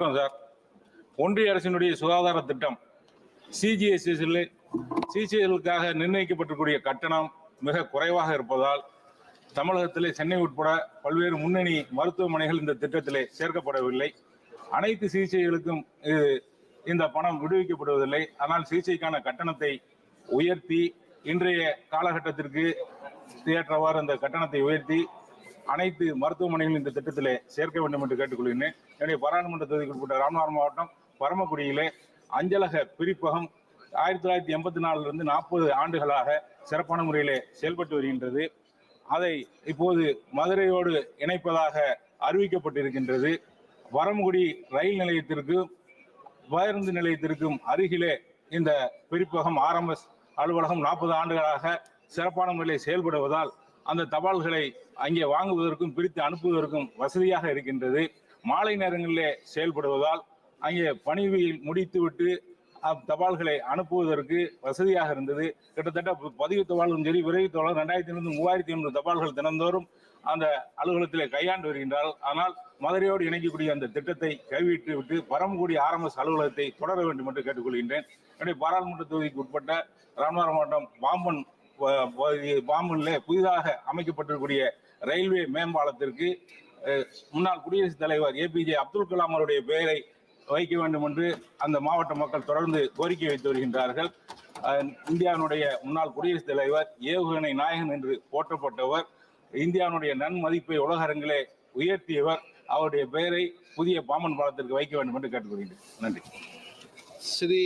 Sir, ஒன்றிய அரசினுடைய சுகாதார திட்டம் சிஜிஎஸ்களுக்காக நிர்ணயிக்கப்பட்டிருக்கூடிய கட்டணம் மிக குறைவாக இருப்பதால் தமிழகத்திலே சென்னை உட்பட பல்வேறு முன்னணி மருத்துவமனைகள் இந்த திட்டத்திலே சேர்க்கப்படவில்லை. அனைத்து சிகிச்சைகளுக்கும் இந்த பணம் விடுவிக்கப்படுவதில்லை. ஆனால் சிகிச்சைக்கான கட்டணத்தை உயர்த்தி இன்றைய காலகட்டத்திற்கு ஏற்றவாறு அந்த கட்டணத்தை உயர்த்தி அனைத்து மருத்துவமனைகளும் இந்த திட்டத்திலே சேர்க்க வேண்டும் என்று கேட்டுக்கொள்கிறேன். என்னுடைய பாராளுமன்ற தொகுதிக்கு உட்பட்ட ராமநாதபுரம் மாவட்டம் பரமக்குடியிலே அஞ்சலக பிரிப்பகம் 1984 40 ஆண்டுகளாக சிறப்பான முறையிலே செயல்பட்டு வருகின்றது. அதை இப்போது மதுரையோடு இணைப்பதாக அறிவிக்கப்பட்டிருக்கின்றது. பரமக்குடி ரயில் நிலையத்திற்கும் பேருந்து நிலையத்திற்கும் அருகிலே இந்த பிரிப்பகம் RMS அலுவலகம் 40 ஆண்டுகளாக சிறப்பான முறையில் செயல்படுவதால் அந்த தபால்களை அங்கே வாங்குவதற்கும் பிரித்து அனுப்புவதற்கும் வசதியாக இருக்கின்றது. மாலை நேரங்களிலே செயல்படுவதால் அங்கே பணியில் முடித்துவிட்டு தபால்களை அனுப்புவதற்கு வசதியாக இருந்தது. கிட்டத்தட்ட பதிவு தபாலும் சரி, விரைவு தபாலும் 2500 3500 தபால்கள் தினந்தோறும் அந்த அலுவலகத்திலே கையாண்டு வருகின்றார்கள். ஆனால் மதுரையோடு இணைக்கக்கூடிய அந்த திட்டத்தை கைவிட்டு விட்டு பரமக்குடி RMS அலுவலகத்தை தொடர வேண்டும் என்று கேட்டுக்கொள்கின்றேன். என்னுடைய பாராளுமன்ற தொகுதிக்கு உட்பட்ட ராமநாதபுரம் மாவட்டம் பாம்பனிலே புதிதாக அமைக்கப்பட்டிருக்கூடிய ரயில்வே மேம்பாலத்திற்கு முன்னாள் குடியரசுத் தலைவர் APJ அப்துல் கலாம் அவருடைய பெயரை வைக்க வேண்டும் என்று அந்த மாவட்ட மக்கள் தொடர்ந்து கோரிக்கை வைத்து வருகின்றார்கள். இந்தியாவினுடைய முன்னாள் குடியரசுத் தலைவர் ஏவுகணை நாயகன் என்று போற்றப்பட்டவர், இந்தியாவுடைய நன்மதிப்பை உலக அரங்கிலே உயர்த்தியவர். அவருடைய பெயரை புதிய பாம்பன் பாலத்திற்கு வைக்க வேண்டும் என்று கேட்டுக்கொள்கின்றேன். நன்றி. ஸ்ரீ